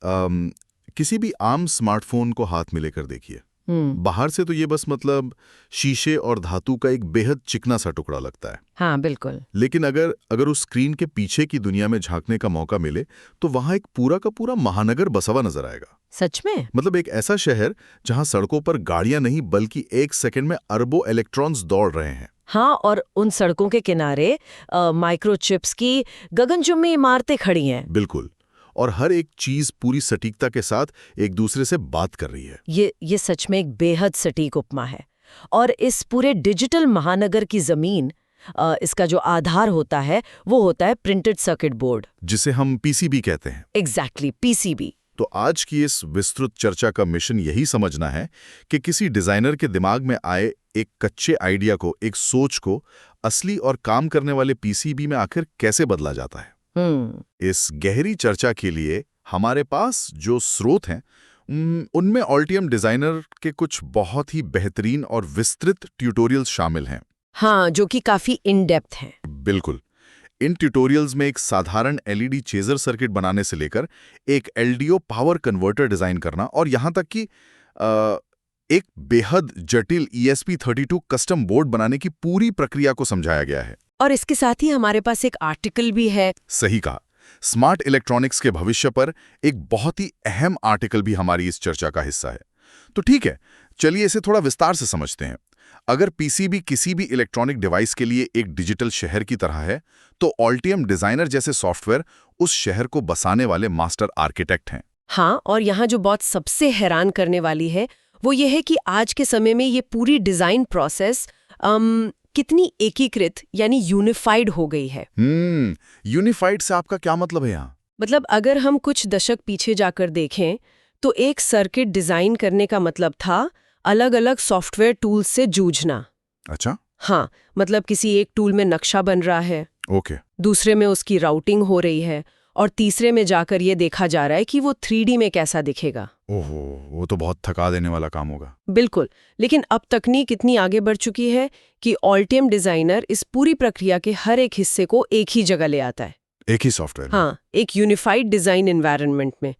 किसी भी आम स्मार्टफोन को हाथ में लेकर देखिए। बाहर से तो ये बस मतलब शीशे और धातु का एक बेहद चिकना सा टुकड़ा लगता है। हाँ बिल्कुल। लेकिन अगर उस स्क्रीन के पीछे की दुनिया में झांकने का मौका मिले तो वहां एक पूरा का पूरा महानगर बसा हुआ नजर आएगा। सच में? मतलब एक ऐसा शहर जहां सड़कों पर गाड़ियां नहीं बल्कि एक सेकंड में अरबों इलेक्ट्रॉन्स दौड़ रहे हैं। हाँ, और उन सड़कों के किनारे माइक्रोचिप्स की गगनचुम्बी इमारतें खड़ी हैं। बिल्कुल। और हर एक चीज पूरी सटीकता के साथ एक दूसरे से बात कर रही है। ये सच में एक बेहद सटीक उपमा है। और इस पूरे डिजिटल महानगर की जमीन, इसका जो आधार होता है वो होता है प्रिंटेड सर्किट बोर्ड, जिसे हम पीसीबी कहते हैं। Exactly, PCB. तो आज की इस विस्तृत चर्चा का मिशन यही समझना है कि किसी डिजाइनर के दिमाग में आए एक कच्चे आइडिया को, एक सोच को असली और काम करने वाले पीसीबी में आखिर कैसे बदला जाता है। इस गहरी चर्चा के लिए हमारे पास जो स्रोत हैं उनमें ऑल्टियम डिजाइनर के कुछ बहुत ही बेहतरीन और विस्तृत ट्यूटोरियल्स शामिल हैं। हाँ, जो कि काफी इन डेप्थ हैं। बिल्कुल। इन ट्यूटोरियल्स में एक साधारण एलईडी चेजर सर्किट बनाने से लेकर एक एलडीओ पावर कन्वर्टर डिजाइन करना और यहां तक कि एक बेहद जटिल ESP32 कस्टम बोर्ड बनाने की पूरी प्रक्रिया को समझाया गया है। और इसके साथ ही हमारे पास एक आर्टिकल भी है। सही कहा। स्मार्ट इलेक्ट्रॉनिक्स के भविष्य पर एक बहुत ही अहम आर्टिकल भी हमारी इस चर्चा का हिस्सा है। तो ठीक है, चलिए इसे थोड़ा विस्तार से समझते हैं। अगर पीसीबी किसी भी इलेक्ट्रॉनिक डिवाइस के लिए एक डिजिटल शहर की तरह है, तो ऑल्टियम डिजाइनर जैसे सॉफ्टवेयर उस शहर को बसाने वाले मास्टर आर्किटेक्ट हैं। हाँ, और यहाँ जो बात सबसे हैरान करने वाली है वो ये है कि आज के समय में ये पूरी डिजाइन प्रोसेस कितनी एकीकृत यानी यूनिफाइड हो गई है। यूनिफाइड से आपका क्या मतलब है यहाँ? मतलब अगर हम कुछ दशक पीछे जाकर देखें तो एक सर्किट डिजाइन करने का मतलब था अलग अलग सॉफ्टवेयर टूल्स से जूझना। अच्छा। हाँ, मतलब किसी एक टूल में नक्शा बन रहा है, ओके, दूसरे में उसकी राउटिंग हो रही है और तीसरे में जाकर ये देखा जा रहा है कि वो 3D में कैसा दिखेगा। ओहो, वो तो बहुत थका देने वाला काम होगा। बिल्कुल, लेकिन अब तकनीक इतनी आगे बढ़ चुकी है कि ऑल्टियम डिजाइनर इस पूरी प्रक्रिया के हर एक हिस्से को एक ही जगह ले आता है। एक ही सॉफ्टवेयर? हाँ, एक यूनिफाइड डिजाइन एनवायरनमेंट में।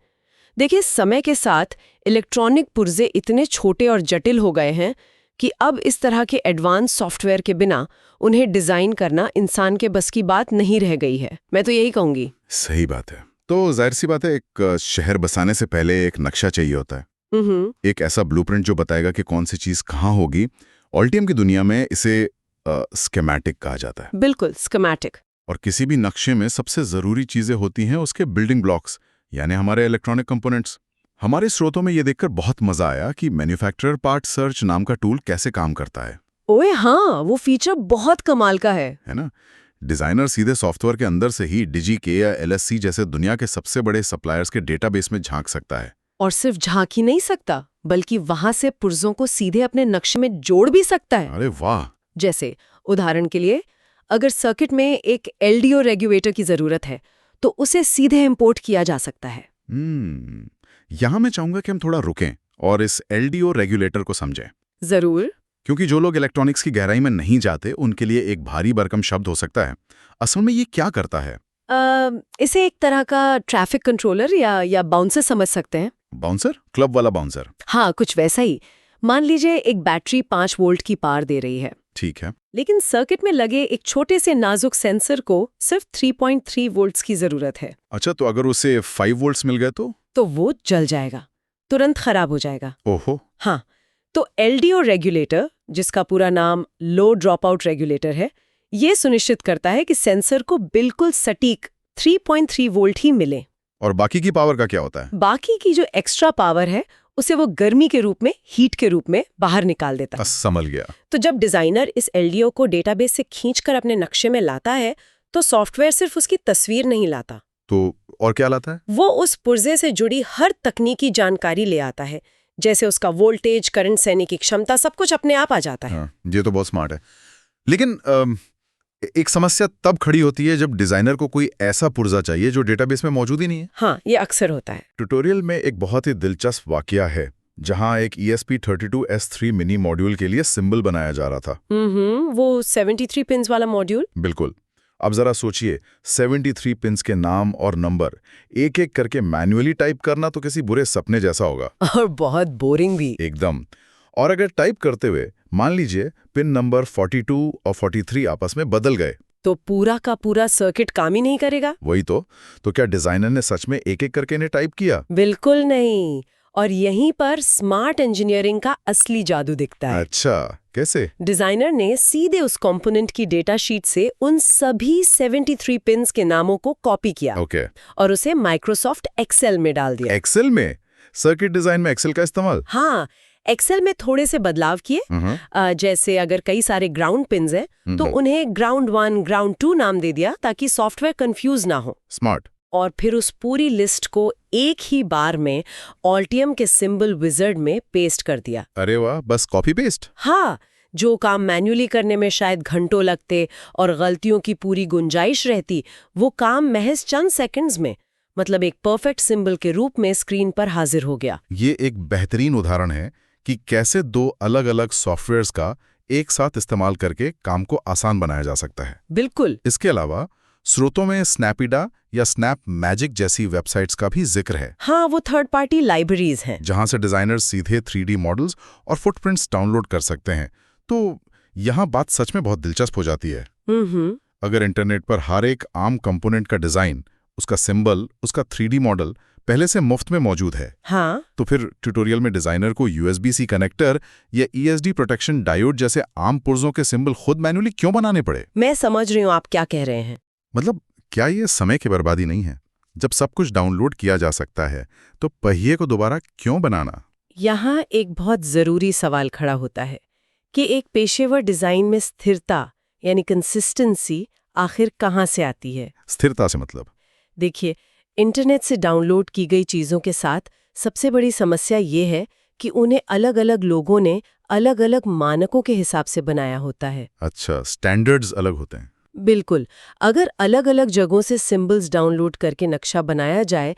देखिए, समय के साथ इलेक्ट्रॉनिक पुर्जे इतने छोटे और जटिल हो गए हैं कि अब इस तरह के एडवांस सॉफ्टवेयर के बिना उन्हें डिजाइन करना इंसान के बस की बात नहीं रह गई है। मैं तो यही कहूंगी। सही बात है। तो जाहिर सी बात है, एक शहर बसाने से पहले एक नक्शा चाहिए होता है। एक ऐसा ब्लूप्रिंट जो बताएगा कि कौन सी चीज कहाँ होगी। ऑल्टियम की दुनिया में इसे स्कीमेटिक कहा जाता है। बिल्कुल, स्कीमेटिक। और किसी भी नक्शे में सबसे जरूरी चीजें होती हैं उसके बिल्डिंग ब्लॉक्स, यानी हमारे इलेक्ट्रॉनिक कंपोनेंट्स। हमारे स्रोतों में ये देखकर बहुत मजा आया कि मैन्युफैक्चरर पार्ट सर्च नाम का टूल कैसे काम करता है। ओए हाँ, वो फीचर बहुत कमाल का है ना? डिजाइनर सीधे सॉफ्टवेयर के अंदर से ही DigiK या LSC जैसे दुनिया के सबसे बड़े सप्लायर्स के डेटाबेस में झांक सकता है। और सिर्फ झांक ही नहीं सकता, बल्कि वहां से पुर्जों को सीधे अपने नक्शे में जोड़ भी सकता है। अरे वाह! जैसे उदाहरण के लिए, अगर सर्किट में एक LDO रेगुलेटर की जरूरत है तो उसे सीधे इंपोर्ट किया जा सकता है। यहां मैं चाहूंगा कि हम थोड़ा रुकें और इस LDO रेगुलेटर को समझें। जरूर। क्योंकि जो लोग इलेक्ट्रॉनिक्स की गहराई में नहीं जाते उनके लिए एक भारी भरकम शब्द हो सकता है। असल में ये क्या करता है? इसे एक तरह का ट्रैफिक कंट्रोलर या बाउंसर समझ सकते हैं। बाउंसर? क्लब वाला बाउंसर? हाँ, कुछ वैसा ही। मान लीजिए एक बैटरी 5 वोल्ट की पावर दे रही है। ठीक है। लेकिन सर्किट में लगे एक छोटे से नाजुक सेंसर को सिर्फ 3.3 वोल्ट्स की जरूरत है। अच्छा, तो अगर उसे 5 वोल्ट्स मिल गए तो वो जल जाएगा, तुरंत खराब हो जाएगा। ओहो। हाँ, तो LDO रेगुलेटर, जिसका पूरा नाम लो ड्रॉप आउट रेगुलेटर है, ये सुनिश्चित करता है कि सेंसर को बिल्कुल सटीक 3.3 वोल्ट ही मिले। और बाकी की पावर का क्या होता है? बाकी की जो एक्स्ट्रा पावर है उसे वो गर्मी के रूप में, हीट के रूप में बाहर निकाल देता है। समझ गया। तो जब डिजाइनर इस LDO को डेटाबेस से खींचकर अपने नक्शे में लाता है तो सॉफ्टवेयर सिर्फ उसकी तस्वीर नहीं लाता। तो और क्या लाता है? वो उस पुर्जे से जुड़ी हर तकनीकी जानकारी ले आता है, जैसे उसका वोल्टेज, करंट सहने की क्षमता, सब कुछ अपने आप आ जाता है। हाँ, ये तो बहुत स्मार्ट है। लेकिन एक समस्या तब खड़ी होती है जब डिजाइनर को कोई ऐसा पुर्जा चाहिए जो डेटाबेस में मौजूद ही नहीं है। हाँ, ये अक्सर होता है। ट्यूटोरियल में एक बहुत ही दिलचस्प वाकया है जहां एक ESP32S3 मिनी मॉड्यूल के लिए सिंबल बनाया जा रहा था। वो 73 पिन्स वाला मॉड्यूल। बिल्कुल। अब जरा सोचिए, 73 पिन्स के नाम और नंबर एक एक करके मैन्युअली टाइप करना तो किसी बुरे सपने जैसा होगा। और बहुत बोरिंग भी। एकदम। और अगर टाइप करते हुए मान लीजिए पिन नंबर 42 और 43 आपस में बदल गए, तो पूरा का पूरा सर्किट काम ही नहीं करेगा। वही तो क्या डिजाइनर ने सच में एक एक करके इन्हें टाइप किया? बिल्कुल नहीं। और यहीं पर स्मार्ट इंजीनियरिंग का असली जादू दिखता है। अच्छा, कैसे? डिजाइनर ने सीधे उस कंपोनेंट की डेटा शीट से उन सभी 73 पिन्स के नामों को कॉपी किया ओके। और उसे माइक्रोसॉफ्ट एक्सेल में डाल दिया। एक्सेल में? सर्किट डिजाइन में एक्सेल का इस्तेमाल? हाँ, एक्सेल में थोड़े से बदलाव किए। जैसे अगर कई सारे ग्राउंड पिन्स हैं तो उन्हें ग्राउंड 1, ग्राउंड 2 नाम दे दिया ताकि सॉफ्टवेयर कंफ्यूज ना हो। स्मार्ट। और फिर उस पूरी लिस्ट को एक ही बार में ऑल्टियम के सिंबल विजर्ड में पेस्ट कर दिया। अरे वाह, बस कॉपी पेस्ट? हाँ, जो काम मैन्युअली करने में शायद घंटों लगते और गलतियों की पूरी गुंजाइश रहती, वो काम महज चंद सेकंड्स में, मतलब एक परफेक्ट सिंबल के रूप में स्क्रीन पर हाजिर हो गया। ये एक बेहतरीन उदाहरण है कि कैसे दो अलग-अलग सॉफ्टवेयर्स का एक साथ इस्तेमाल करके काम को आसान बनाया जा सकता है। बिल्कुल। इसके अलावा स्रोतों में स्नैपीडा या स्नैप मैजिक जैसी वेबसाइट्स का भी जिक्र है। हाँ, वो थर्ड पार्टी लाइब्रेरीज हैं जहां से डिजाइनर्स सीधे 3D मॉडल्स और फुटप्रिंट्स डाउनलोड कर सकते हैं। तो यहाँ बात सच में बहुत दिलचस्प हो जाती है। अगर इंटरनेट पर हर एक आम कंपोनेंट का डिजाइन, उसका सिंबल, उसका 3D मॉडल पहले से मुफ्त में मौजूद है, हाँ, तो फिर ट्यूटोरियल में डिजाइनर को USB-C कनेक्टर या ESD प्रोटेक्शन डायोड जैसे आम पुर्जों के सिंबल खुद मैन्युअली क्यों बनाने पड़े? मैं समझ रही हूँ आप क्या कह रहे हैं। मतलब क्या ये समय की बर्बादी नहीं है? जब सब कुछ डाउनलोड किया जा सकता है तो पहिए को दोबारा क्यों बनाना? यहाँ एक बहुत जरूरी सवाल खड़ा होता है कि एक पेशेवर डिजाइन में स्थिरता यानी कंसिस्टेंसी आखिर कहाँ से आती है? स्थिरता से मतलब? देखिए, इंटरनेट से डाउनलोड की गई चीज़ों के साथ सबसे बड़ी समस्या ये है कि उन्हें अलग-अलग लोगों ने अलग-अलग मानकों के हिसाब से बनाया होता है। अच्छा, स्टैंडर्ड्स अलग होते हैं। बिल्कुल। अगर अलग-अलग जगहों से सिंबल्स डाउनलोड करके नक्शा बनाया जाए,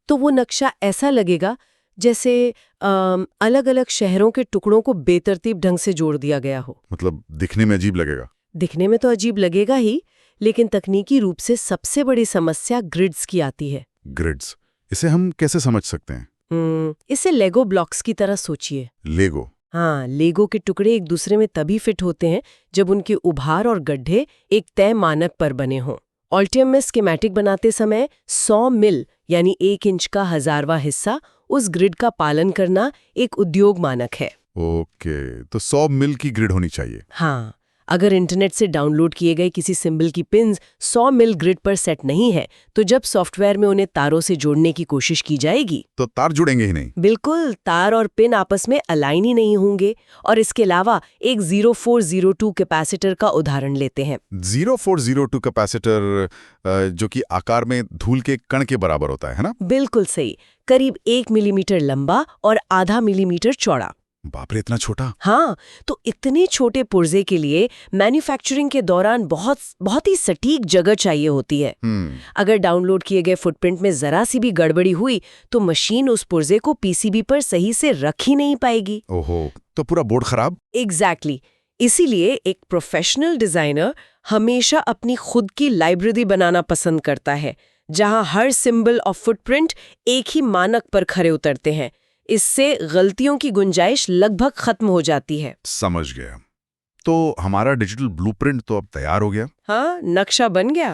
तो वो नक्शा ऐसा लगेगा जैसे अलग-अलग शहरों के टुकड़ों को बेतरतीब ढंग से जोड़ दिया गया हो। मतलब दिखने में अजीब लगेगा? दिखने में तो अजीब लगेगा ही, लेकिन तकनीकी रूप से सबसे बड़ी समस्या ग्रिड्स की आती है। ग्रिड्स, इसे हम कैसे समझ सकते हैं? इसे लेगो ब्लॉक्स की तरह सोचिए। लेगो? हाँ, लेगो के टुकड़े एक दूसरे में तभी फिट होते हैं जब उनके उभार और गड्ढे एक तय मानक पर बने हों। ऑल्टियम में स्कीमेटिक बनाते समय 100 मिल यानी 1 इंच का 1000वां हिस्सा उस ग्रिड का पालन करना एक उद्योग मानक है। ओके, तो 100 मिल की ग्रिड होनी चाहिए। हाँ, अगर इंटरनेट से डाउनलोड किए गए किसी सिंबल की पिन्स 100 मिल ग्रिड पर सेट नहीं है, तो जब सॉफ्टवेयर में उन्हें तारों से जोड़ने की कोशिश की जाएगी तो तार जुड़ेंगे ही नहीं। बिल्कुल, तार और पिन आपस में अलाइन ही नहीं होंगे। और इसके अलावा एक 0402 कैपेसिटर का उदाहरण लेते हैं। 0402 कैपेसिटर, जो कि आकार में धूल के कण के बराबर होता है ना? बिल्कुल सही, करीब 1 मिलीमीटर लंबा और आधा मिलीमीटर चौड़ा। बाप रे, इतना छोटा? हाँ, तो इतने छोटे पुर्जे के लिए मैन्युफैक्चरिंग के दौरान बहुत ही सटीक जगह चाहिए होती है। अगर डाउनलोड किए गए फुटप्रिंट में जरा सी भी गड़बड़ी हुई तो मशीन उस पुर्जे को PCB पर सही से रख ही नहीं पाएगी। ओहो, तो पूरा बोर्ड खराब? एग्जैक्टली। इसीलिए एक प्रोफेशनल डिजाइनर हमेशा अपनी खुद की लाइब्रेरी बनाना पसंद करता है, जहां हर सिंबल और फुटप्रिंट एक ही मानक पर खरे उतरते हैं। इससे गलतियों की गुंजाइश लगभग खत्म हो जाती है। समझ गया। तो हमारा डिजिटल ब्लूप्रिंट तो अब तैयार हो गया। हाँ, नक्शा बन गया।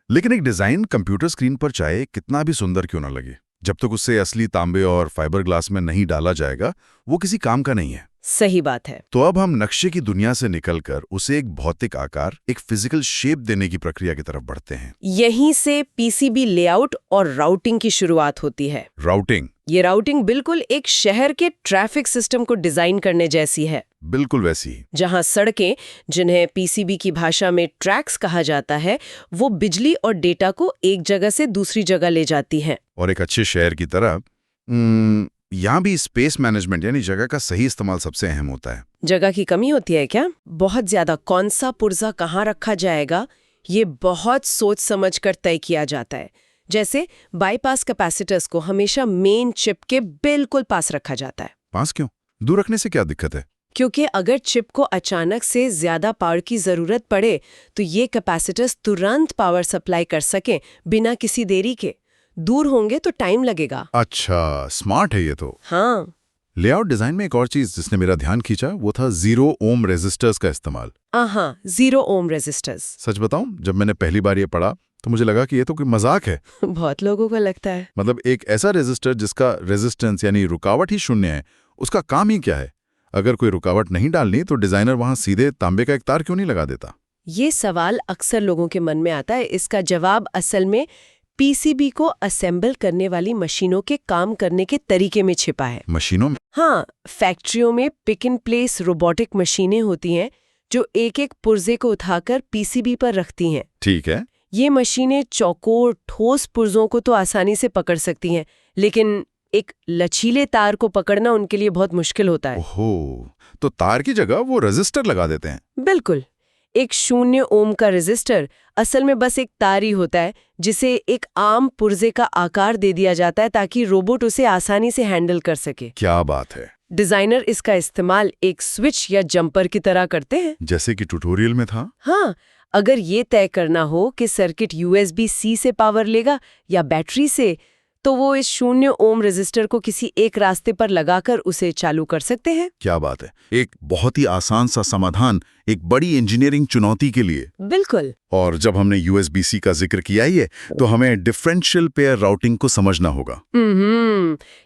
लेकिन एक डिजाइन कंप्यूटर स्क्रीन पर चाहे कितना भी सुंदर क्यों ना लगे, जब तक उससे असली तांबे और फाइबर ग्लास में नहीं डाला जाएगा, वो किसी काम का नहीं है। सही बात है। तो अब हम नक्शे की दुनिया से निकलकर उसे एक भौतिक आकार, एक फिजिकल शेप देने की प्रक्रिया की तरफ बढ़ते हैं। यहीं से PCB लेआउट और राउटिंग की शुरुआत होती है। राउटिंग? ये राउटिंग बिल्कुल एक शहर के ट्रैफिक सिस्टम को डिजाइन करने जैसी है। बिल्कुल वैसी ही। जहां सड़कें, जिन्हें PCB की भाषा में ट्रैक्स कहा जाता है, वो बिजली और डेटा को एक जगह से दूसरी जगह ले जाती हैं। और एक अच्छे शहर की तरह यहाँ भी स्पेस मैनेजमेंट यानी जगह का सही इस्तेमाल सबसे अहम होता है। जगह की कमी होती है क्या? बहुत ज्यादा। कौन सा पुर्जा कहाँ रखा जाएगा, ये बहुत सोच समझ कर तय किया जाता है। जैसे बाईपास कैपेसिटर्स को हमेशा मेन चिप के बिल्कुल पास रखा जाता है। पास क्यों? दूर रखने से क्या दिक्कत है? क्योंकि अगर चिप को अचानक से ज्यादा पावर की जरूरत पड़े तो ये कैपेसिटर्स तुरंत पावर सप्लाई कर सकें बिना किसी देरी के। दूर होंगे तो टाइम लगेगा। अच्छा, स्मार्ट है ये तो। हाँ। लेआउट डिजाइन में एक और चीज जिसने मेरा ध्यान खींचा वो था 0 ओम रेजिस्टर्स का इस्तेमाल। हाँ, 0 ओम रेजिस्टर्स। सच बताऊं, जब मैंने पहली बार ये पढ़ा तो मुझे लगा कि ये तो कोई मजाक है। बहुत लोगों को लगता है। मतलब एक ऐसा रेजिस्टर जिसका रेजिस्टेंस यानी रुकावट ही शून्य है, उसका काम ही क्या है? अगर कोई रुकावट नहीं डालनी तो डिजाइनर वहां सीधे तांबे का एक तार क्यों नहीं लगा देता? ये सवाल अक्सर लोगों के मन में आता है। इसका जवाब असल में पीसीबी को असेंबल करने वाली मशीनों के काम करने के तरीके में छिपा है। मशीनों में? हाँ, फैक्ट्रियों में पिक एंड प्लेस रोबोटिक मशीनें होती हैं जो एक एक पुर्जे को उठाकर पीसीबी पर रखती हैं। ठीक है। ये मशीनें चौकोर ठोस पुर्जों को तो आसानी से पकड़ सकती हैं, लेकिन एक लचीले तार को पकड़ना उनके लिए बहुत मुश्किल होता है। ओहो, तो तार की जगह वो रेजिस्टर लगा देते हैं। बिल्कुल। एक 0 ओम का रेजिस्टर असल में बस एक तार ही होता है जिसे एक आम पुर्जे का आकार दे दिया जाता है ताकि रोबोट उसे आसानी से हैंडल कर सके। क्या बात है। डिजाइनर इसका इस्तेमाल एक स्विच या जंपर की तरह करते हैं, जैसे कि ट्यूटोरियल में था। हाँ, अगर ये तय करना हो कि सर्किट USB-C से पावर लेगा या बैटरी से, तो वो इस 0 ओम रेजिस्टर को किसी एक रास्ते पर लगाकर उसे चालू कर सकते हैं। क्या बात है, एक बहुत ही आसान सा समाधान एक बड़ी इंजीनियरिंग चुनौती के लिए। बिल्कुल। और जब हमने USB-C का जिक्र किया ही है तो हमें डिफरेंशियल पेयर राउटिंग को समझना होगा।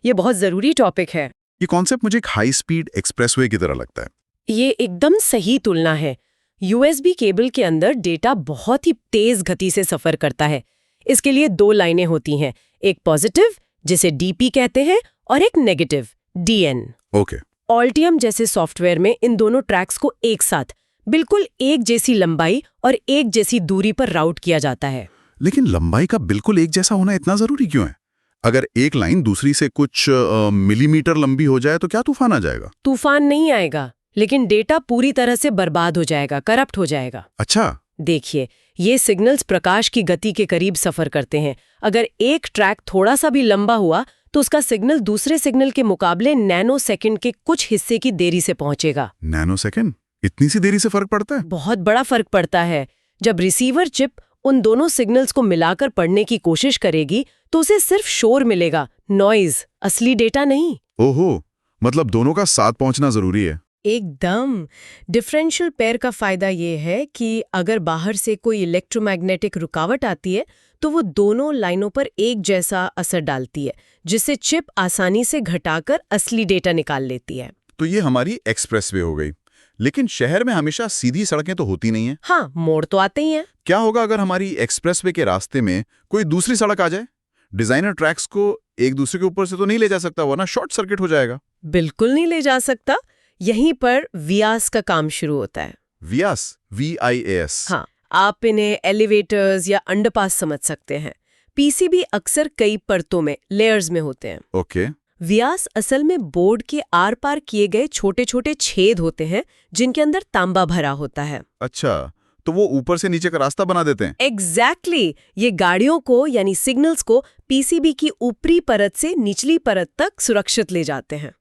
ये बहुत जरूरी टॉपिक है। ये कॉन्सेप्ट मुझे एक हाई स्पीड एक्सप्रेसवे की तरह लगता है। ये एकदम सही तुलना है। USB केबल के अंदर डेटा बहुत ही तेज गति से सफर करता है। इसके लिए 2 लाइनें होती हैं, एक पॉजिटिव जिसे DP कहते हैं और एक नेगेटिव DN। ओके। ऑल्टियम जैसे सॉफ्टवेयर में इन दोनों ट्रैक्स को एक साथ बिल्कुल एक जैसी लंबाई और एक जैसी दूरी पर राउट किया जाता है। लेकिन लंबाई का बिल्कुल एक जैसा होना इतना जरूरी क्यों है? अगर एक लाइन दूसरी से कुछ मिलीमीटर लंबी हो जाए तो क्या तूफान आ जाएगा? तूफान नहीं आएगा, लेकिन डेटा पूरी तरह से बर्बाद हो जाएगा, करप्ट हो जाएगा। अच्छा। देखिए, ये सिग्नल्स प्रकाश की गति के करीब सफर करते हैं। अगर एक ट्रैक थोड़ा सा भी लंबा हुआ तो उसका सिग्नल दूसरे सिग्नल के मुकाबले नैनो सेकंड के कुछ हिस्से की देरी से पहुंचेगा। Nano second? इतनी सी देरी से फर्क पड़ता है? बहुत बड़ा फर्क पड़ता है। जब रिसीवर चिप उन दोनों सिग्नल्स को मिलाकर पढ़ने की कोशिश करेगी तो उसे सिर्फ शोर मिलेगा, नॉइज, असली डेटा नहीं। ओहो, मतलब दोनों का साथ पहुंचना जरूरी है। एकदम। डिफरेंशियल पेयर का फायदा ये है कि अगर बाहर से कोई इलेक्ट्रोमैग्नेटिक रुकावट आती है तो वो दोनों लाइनों पर एक जैसा असर डालती है, जिससे चिप आसानी से घटाकर असली डेटा निकाल लेती है। तो ये हमारी एक्सप्रेसवे हो गई। लेकिन शहर में हमेशा सीधी सड़कें तो होती नहीं है। हाँ, मोड़ तो आते ही हैं। क्या होगा अगर हमारी एक्सप्रेसवे के रास्ते में कोई दूसरी सड़क आ जाए? डिजाइनर ट्रैक्स को एक दूसरे के ऊपर से तो नहीं ले जा सकता, वरना शॉर्ट सर्किट हो जाएगा। बिल्कुल नहीं ले जा सकता। यहीं पर वियास का काम शुरू होता है। वियास? VIAS? हाँ, आप इन्हें एलिवेटर्स या अंडरपास समझ सकते हैं। पीसीबी अक्सर कई परतों में, लेयर्स में होते हैं। ओके। व्यास असल में बोर्ड के आर पार किए गए छोटे छोटे छेद होते हैं जिनके अंदर तांबा भरा होता है। अच्छा, तो वो ऊपर से नीचे का रास्ता बना देते हैं। एग्जैक्टली। ये गाड़ियों को यानी सिग्नल्स को पीसीबी की ऊपरी परत से निचली परत तक सुरक्षित ले जाते हैं।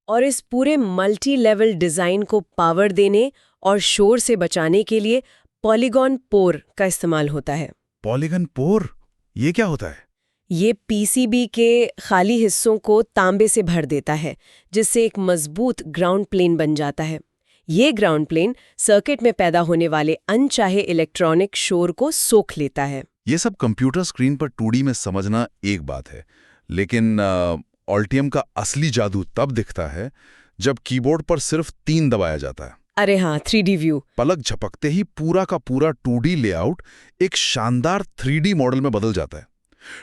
और इस पूरे मल्टी लेवल डिजाइन को पावर देने और शोर से बचाने के लिए पॉलीगॉन पोर का इस्तेमाल होता है। पॉलीगॉन पोर? ये क्या होता है? ये पीसीबी के खाली हिस्सों को तांबे से भर देता है, जिससे एक मजबूत ग्राउंड प्लेन बन जाता है। ये ग्राउंड प्लेन सर्किट में पैदा होने वाले अनचाहे इलेक्ट्रॉनिक शोर को सोख लेता है। ये सब कंप्यूटर स्क्रीन पर 2D में समझना एक बात है, लेकिन ऑल्टियम का असली जादू तब दिखता है जब कीबोर्ड पर सिर्फ 3 दबाया जाता है। अरे हाँ, 3D व्यू। पलक झपकते ही पूरा का पूरा 2D लेआउट एक शानदार 3D मॉडल में बदल जाता है।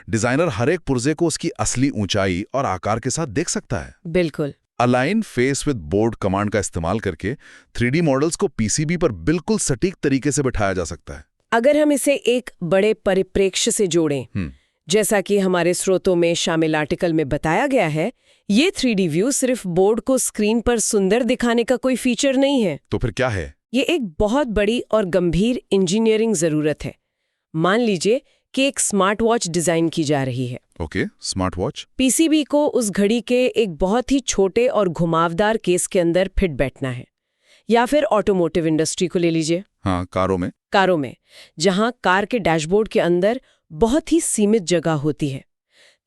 डिजाइनर हर एक पुर्जे को उसकी असली ऊंचाई और आकार के साथ देख सकता है। बिल्कुल। Align face with board command का इस्तेमाल करके 3D मॉडल्स को पीसीबी पर बिल्कुल सटीक तरीके से बिठाया जा सकता है। अगर हम इसे एक बड़े परिप्रेक्ष्य से जोड़ें, जैसा कि हमारे स्रोतों में शामिल आर्टिकल में बताया गया है, ये 3D व्यू सिर्फ बोर्ड को स्क्रीन पर सुंदर दिखाने का कोई फीचर नहीं है। तो फिर क्या है? ये एक बहुत बड़ी और गंभीर इंजीनियरिंग जरूरत है। मान लीजिए कि एक स्मार्ट वॉच डिजाइन की जा रही है। Okay, smart watch. पीसीबी को उस घड़ी के एक बहुत ही छोटे और घुमावदार केस के अंदर फिट बैठना है। या फिर ऑटोमोटिव इंडस्ट्री को ले लीजिए। हाँ, कारों में जहां कार के डैशबोर्ड के अंदर बहुत ही सीमित जगह होती है।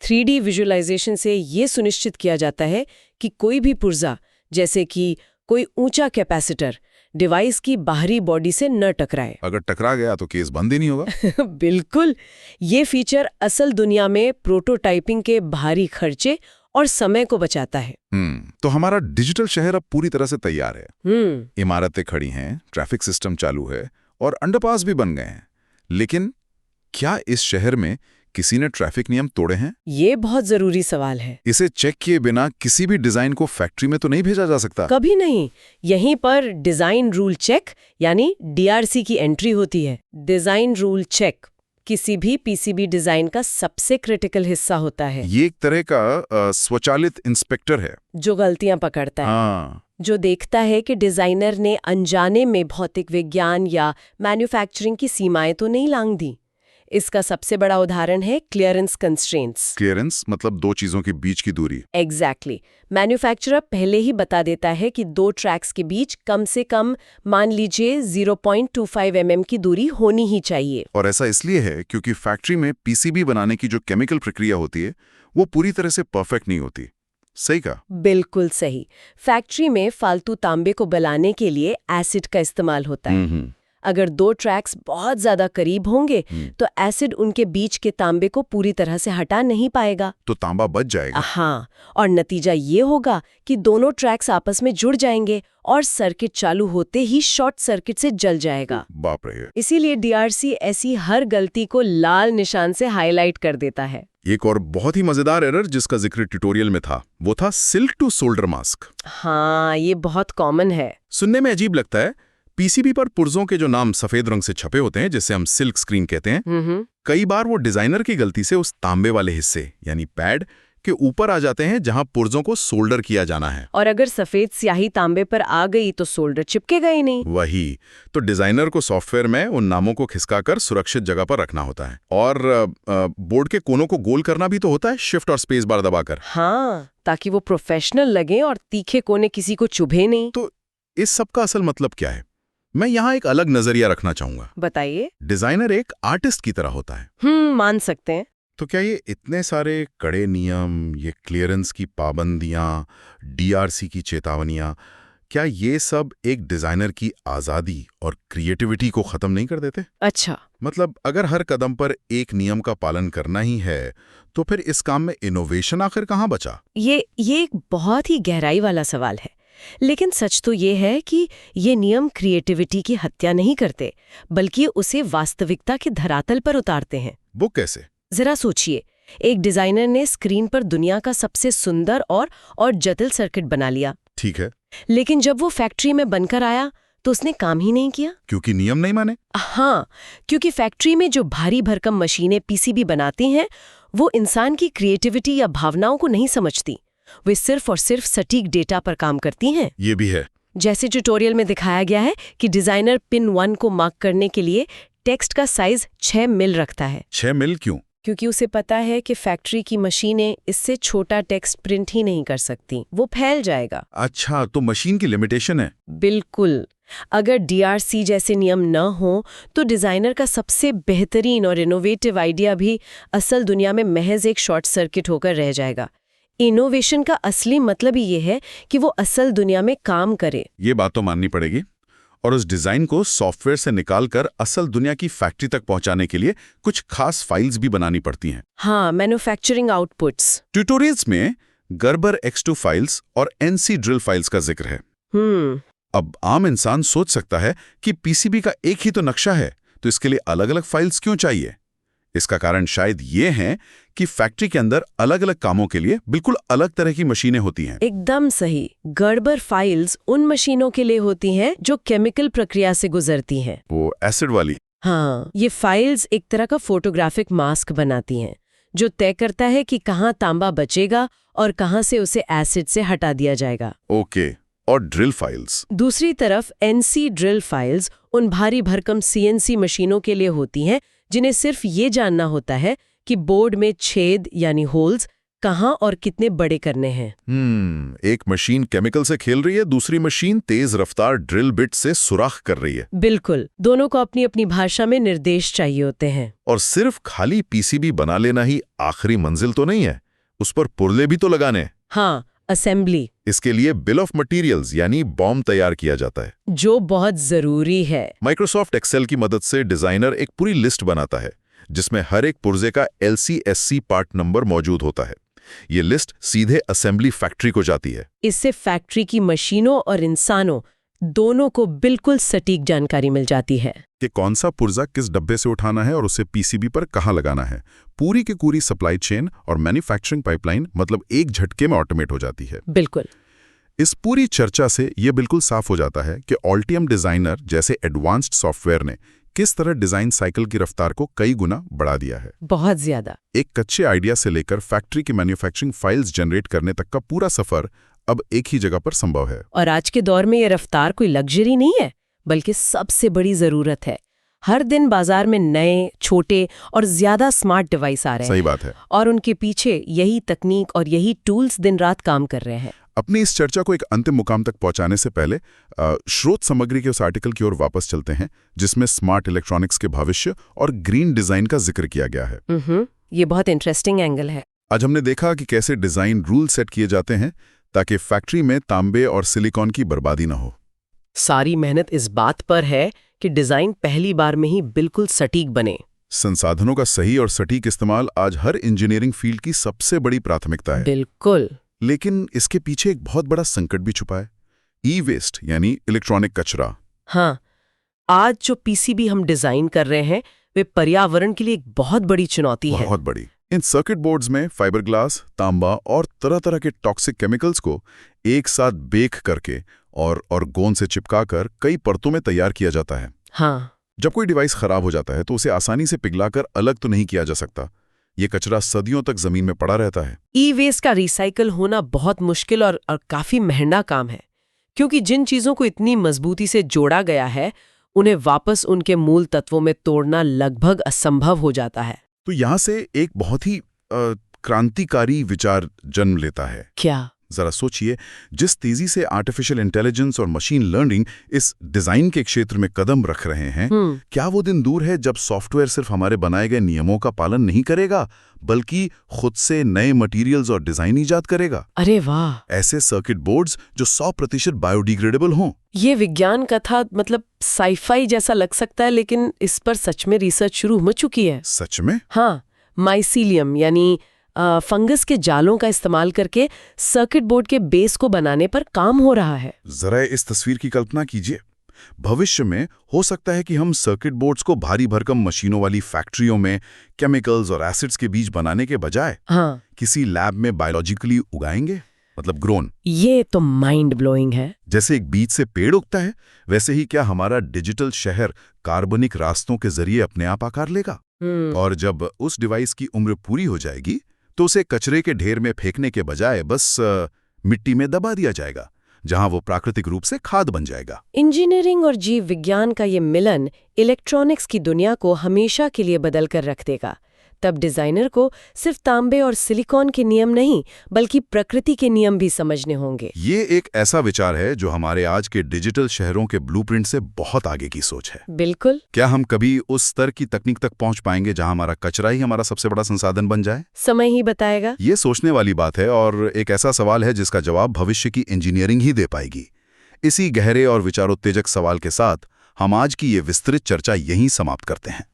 3D विजुअलाइजेशन से ये सुनिश्चित किया जाता है कि कोई भी पुर्जा, जैसे कि कोई ऊंचा कैपेसिटर, डिवाइस की बाहरी बॉडी से न टकराए। अगर टकरा गया तो केस बंद ही नहीं होगा। बिल्कुल। ये फीचर असल दुनिया में प्रोटोटाइपिंग के भारी खर्चे और समय को बचाता है। तो हमारा डिजिटल शहर अब पूरी तरह से तैयार है। इमारतें खड़ी हैं, ट्रैफिक सिस्टम चालू है और अंडरपास भी बन गए हैं। लेकिन क्या इस शहर में किसी ने ट्रैफिक नियम तोड़े हैं? ये बहुत जरूरी सवाल है। इसे चेक किए बिना किसी भी डिजाइन को फैक्ट्री में तो नहीं भेजा जा सकता। कभी नहीं। यहीं पर डिजाइन रूल चेक यानी डीआरसी की एंट्री होती है। डिजाइन रूल चेक किसी भी पीसीबी डिजाइन का सबसे क्रिटिकल हिस्सा होता है। ये एक तरह का स्वचालित इंस्पेक्टर है जो गलतियां पकड़ता है। हाँ। जो देखता है कि डिजाइनर ने अनजाने में भौतिक विज्ञान या मैन्युफैक्चरिंग की सीमाएं तो नहीं लांघ दी। इसका सबसे बड़ा उदाहरण है क्लियरेंस कंस्ट्रेंट्स। क्लियरेंस मतलब दो चीजों के बीच की दूरी। एग्जैक्टली। मैन्युफैक्चरर पहले ही बता देता है कि दो ट्रैक्स के बीच कम से कम मान लीजिए 0.25 mm की दूरी होनी ही चाहिए। और ऐसा इसलिए है क्योंकि फैक्ट्री में पीसीबी बनाने की जो केमिकल प्रक्रिया होती है वो पूरी तरह से परफेक्ट नहीं होती। सही कहा? बिल्कुल सही। फैक्ट्री में फालतू तांबे को गलाने के लिए एसिड का इस्तेमाल होता है। अगर दो ट्रैक्स बहुत ज्यादा करीब होंगे तो एसिड उनके बीच के तांबे को पूरी तरह से हटा नहीं पाएगा। तो तांबा बच जाएगा। हाँ, और नतीजा ये होगा कि दोनों ट्रैक्स आपस में जुड़ जाएंगे और सर्किट चालू होते ही शॉर्ट सर्किट से जल जाएगा। बाप रे। इसीलिए डीआरसी ऐसी हर गलती को लाल निशान से हाईलाइट कर देता है। एक और बहुत ही मजेदार एरर जिसका जिक्र ट्यूटोरियल में था वो था सिल्क टू सोल्डर मास्क। हाँ, ये बहुत कॉमन है। सुनने में अजीब लगता है। पीसीबी पर पुर्जों के जो नाम सफेद रंग से छपे होते हैं जिसे हम सिल्क स्क्रीन कहते हैं, कई बार वो डिजाइनर की गलती से उस तांबे वाले हिस्से यानी पैड के ऊपर आ जाते हैं जहां पुर्जों को सोल्डर किया जाना है। और अगर सफेद स्याही तांबे पर आ गई तो सोल्डर चिपकेगा ही नहीं। वही तो डिजाइनर को सॉफ्टवेयर में उन नामों को खिसकाकर सुरक्षित जगह पर रखना होता है। और बोर्ड के कोनों को गोल करना भी तो होता है शिफ्ट और स्पेस बार दबाकर। हाँ, ताकि वो प्रोफेशनल लगे और तीखे कोने किसी को चुभे नहीं। तो इस सब का असल मतलब क्या है? मैं यहाँ एक अलग नजरिया रखना चाहूंगा। बताइए। डिजाइनर एक आर्टिस्ट की तरह होता है। मान सकते हैं। तो क्या ये इतने सारे कड़े नियम, ये क्लियरेंस की पाबंदियां, डीआरसी की चेतावनियां, क्या ये सब एक डिजाइनर की आजादी और क्रिएटिविटी को खत्म नहीं कर देते? अच्छा, मतलब अगर हर कदम पर एक नियम का पालन करना ही है तो फिर इस काम में इनोवेशन आखिर कहाँ बचा? ये एक बहुत ही गहराई वाला सवाल है। लेकिन सच तो ये है कि ये नियम क्रिएटिविटी की हत्या नहीं करते, बल्कि उसे वास्तविकता के धरातल पर उतारते हैं। वो कैसे? जरा सोचिए, एक डिजाइनर ने स्क्रीन पर दुनिया का सबसे सुंदर और जटिल सर्किट बना लिया। ठीक है। लेकिन जब वो फैक्ट्री में बनकर आया तो उसने काम ही नहीं किया। क्योंकि नियम नहीं माने? हाँ, क्योंकि फैक्ट्री में जो भारी भरकम मशीनें पीसीबी बनाती हैं वो इंसान की क्रिएटिविटी या भावनाओं को नहीं समझती। वे सिर्फ और सिर्फ सटीक डेटा पर काम करती हैं। ये भी है। जैसे ट्यूटोरियल में दिखाया गया है कि डिजाइनर पिन 1 को मार्क करने के लिए टेक्स्ट का साइज 6 मिल रखता है। 6 मिल क्यों? क्योंकि उसे पता है कि फैक्ट्री की मशीनें इससे छोटा टेक्स्ट प्रिंट ही नहीं कर सकती, वो फैल जाएगा। अच्छा, तो मशीन की लिमिटेशन है। बिल्कुल। अगर डीआरसी जैसे नियम न हो तो डिजाइनर का सबसे बेहतरीन और इनोवेटिव आइडिया भी असल दुनिया में महज एक शॉर्ट सर्किट होकर रह जाएगा। इनोवेशन का असली मतलब ही ये है कि वो असल दुनिया में काम करे। ये बात तो माननी पड़ेगी। और उस डिजाइन को सॉफ्टवेयर से निकालकर असल दुनिया की फैक्ट्री तक पहुंचाने के लिए कुछ खास फाइल्स भी बनानी पड़ती हैं। हाँ, मैन्युफैक्चरिंग आउटपुट्स। ट्यूटोरियल्स में गर्बर X2 फाइल्स और NC ड्रिल फाइल्स का जिक्र है। अब आम इंसान सोच सकता है कि पीसीबी का एक ही तो नक्शा है, तो इसके लिए अलग अलग फाइल्स क्यों चाहिए? इसका कारण शायद ये है कि फैक्ट्री के अंदर अलग अलग कामों के लिए बिल्कुल अलग तरह की मशीनें होती हैं। एकदम सही। गर्बर फाइल्स उन मशीनों के लिए होती हैं जो केमिकल प्रक्रिया से गुजरती हैं। वो एसिड वाली? हाँ, ये फाइल्स एक तरह का फोटोग्राफिक मास्क बनाती हैं जो तय करता है कि कहाँ तांबा बचेगा और कहाँ से उसे एसिड से हटा दिया जाएगा। ओके। और ड्रिल फाइल्स? दूसरी तरफ NC ड्रिल फाइल्स उन भारी भरकम CNC मशीनों के लिए होती हैं जिन्हें सिर्फ ये जानना होता है कि बोर्ड में छेद यानी होल्स कहाँ और कितने बड़े करने हैं। एक मशीन केमिकल से खेल रही है, दूसरी मशीन तेज रफ्तार ड्रिल बिट से सुराख कर रही है। बिल्कुल, दोनों को अपनी अपनी भाषा में निर्देश चाहिए होते हैं। और सिर्फ खाली पीसीबी बना लेना ही आखिरी मंजिल तो नहीं है, उस पर पुर्जे भी तो लगाने। हाँ, असेंबली। इसके लिए बिल ऑफ मटेरियल्स यानी बॉम्ब तैयार किया जाता है, जो बहुत जरूरी है। माइक्रोसॉफ्ट एक्सेल की मदद से डिजाइनर एक पूरी लिस्ट बनाता है जिसमें हर एक पुर्जे का LCSC पार्ट नंबर मौजूद होता है। ये लिस्ट सीधे असेंबली फैक्ट्री को जाती है। इससे फैक्ट्री की मशीनों और इंसानों दोनों को बिल्कुल सटीक जानकारी मिल जाती है कि कौन सा पुर्जा किस डब्बे से उठाना है और उसे पीसीबी पर कहाँ लगाना है। पूरी की पूरी सप्लाई चेन और मैन्युफैक्चरिंग पाइपलाइन मतलब एक झटके में ऑटोमेट हो जाती है। बिल्कुल। इस पूरी चर्चा से ये बिल्कुल साफ हो जाता है कि ऑल्टियम डिजाइनर जैसे एडवांस्ड सॉफ्टवेयर ने किस तरह डिजाइन साइकिल की रफ्तार को कई गुना बढ़ा दिया है। बहुत ज्यादा। एक कच्चे आइडिया से लेकर फैक्ट्री की मैन्युफैक्चरिंग फाइल्स जनरेट करने तक का पूरा सफर अब एक ही जगह पर संभव है। और आज के दौर में ये रफ्तार कोई लग्जरी नहीं है, बल्कि सबसे बड़ी जरूरत है। हर दिन बाजार में नए, छोटे और ज्यादा स्मार्ट डिवाइस आ रहे हैं। सही बात है। और उनके पीछे यही तकनीक और यही टूल्स दिन रात काम कर रहे हैं। अपनी इस चर्चा को एक अंतिम मुकाम तक पहुंचाने से पहले स्रोत सामग्री के उस आर्टिकल की ओर वापस चलते हैं जिसमें स्मार्ट इलेक्ट्रॉनिक्स के भविष्य और ग्रीन डिजाइन का जिक्र किया गया है। ये बहुत इंटरेस्टिंग एंगल है। आज हमने देखा कि कैसे डिजाइन रूल सेट किए जाते हैं ताकि फैक्ट्री में तांबे और सिलिकॉन की बर्बादी न हो। सारी मेहनत इस बात पर है कि डिजाइन पहली बार में ही बिल्कुल सटीक बने। संसाधनों का सही और सटीक इस्तेमाल आज हर इंजीनियरिंग फील्ड की सबसे बड़ी प्राथमिकता है। बिल्कुल। लेकिन इसके पीछे एक बहुत बड़ा संकट भी छुपा है, ई-वेस्ट यानी इलेक्ट्रॉनिक कचरा। हाँ, आज जो पीसीबी हम डिजाइन कर रहे हैं वे पर्यावरण के लिए एक बहुत बड़ी चुनौती है। बहुत बड़ी। इन सर्किट बोर्ड्स में फाइबर ग्लास, तांबा और तरह तरह के टॉक्सिक केमिकल्स को एक साथ बेक करके और गोंद से चिपकाकर कई परतों में तैयार किया जाता है। हाँ। जब कोई डिवाइस खराब हो जाता है तो उसे आसानी से पिघलाकर अलग तो नहीं किया जा सकता। ये कचरा सदियों तक जमीन में पड़ा रहता है। ई वेस्ट का रिसाइकल होना बहुत मुश्किल और काफी महंगा काम है, क्योंकि जिन चीजों को इतनी मजबूती से जोड़ा गया है उन्हें वापस उनके मूल तत्वों में तोड़ना लगभग असंभव हो जाता है। तो यहाँ से एक बहुत ही क्रांतिकारी विचार जन्म लेता है। क्या? जरा सोचिए, जिस तेजी से आर्टिफिशियल इंटेलिजेंस और मशीन लर्निंग इस डिजाइन के क्षेत्र में कदम रख रहे हैं, क्या वो दिन दूर है जब सॉफ्टवेयर सिर्फ हमारे बनाए गए नियमों का पालन नहीं करेगा बल्कि खुद से नए मटेरियल्स और डिजाइन ईजाद करेगा? अरे वाह! ऐसे सर्किट बोर्ड्स जो 100% बायोडिग्रेडेबल हों। ये विज्ञान कथा मतलब साइफाई जैसा लग सकता है, लेकिन इस पर सच में रिसर्च शुरू हो चुकी है। सच में? हाँ, माइसीलियम यानी फंगस के जालों का इस्तेमाल करके सर्किट बोर्ड के बेस को बनाने पर काम हो रहा है। जरा इस तस्वीर की कल्पना कीजिए। भविष्य में हो सकता है कि हम सर्किट बोर्ड्स को भारी भरकम मशीनों वाली फैक्ट्रियों में केमिकल्स और एसिड्स के बीज बनाने के बजाय किसी लैब में बायोलॉजिकली उगाएंगे, मतलब ग्रोन। ये तो माइंड ब्लोइंग है। जैसे एक बीज से पेड़ उगता है, वैसे ही क्या हमारा डिजिटल शहर कार्बनिक रास्तों के जरिए अपने आप आकार लेगा? और जब उस डिवाइस की उम्र पूरी हो जाएगी तो उसे कचरे के ढेर में फेंकने के बजाय बस मिट्टी में दबा दिया जाएगा, जहां वो प्राकृतिक रूप से खाद बन जाएगा। इंजीनियरिंग और जीव विज्ञान का ये मिलन इलेक्ट्रॉनिक्स की दुनिया को हमेशा के लिए बदल कर रख देगा। तब डिजाइनर को सिर्फ तांबे और सिलिकॉन के नियम नहीं बल्कि प्रकृति के नियम भी समझने होंगे। ये एक ऐसा विचार है जो हमारे आज के डिजिटल शहरों के ब्लूप्रिंट से बहुत आगे की सोच है। बिल्कुल। क्या हम कभी उस स्तर की तकनीक तक पहुंच पाएंगे जहां हमारा कचरा ही हमारा सबसे बड़ा संसाधन बन जाए? समय ही बताएगा। ये सोचने वाली बात है और एक ऐसा सवाल है जिसका जवाब भविष्य की इंजीनियरिंग ही दे पाएगी। इसी गहरे और विचारोत्तेजक सवाल के साथ हम आज की ये विस्तृत चर्चा यहीं समाप्त करते हैं।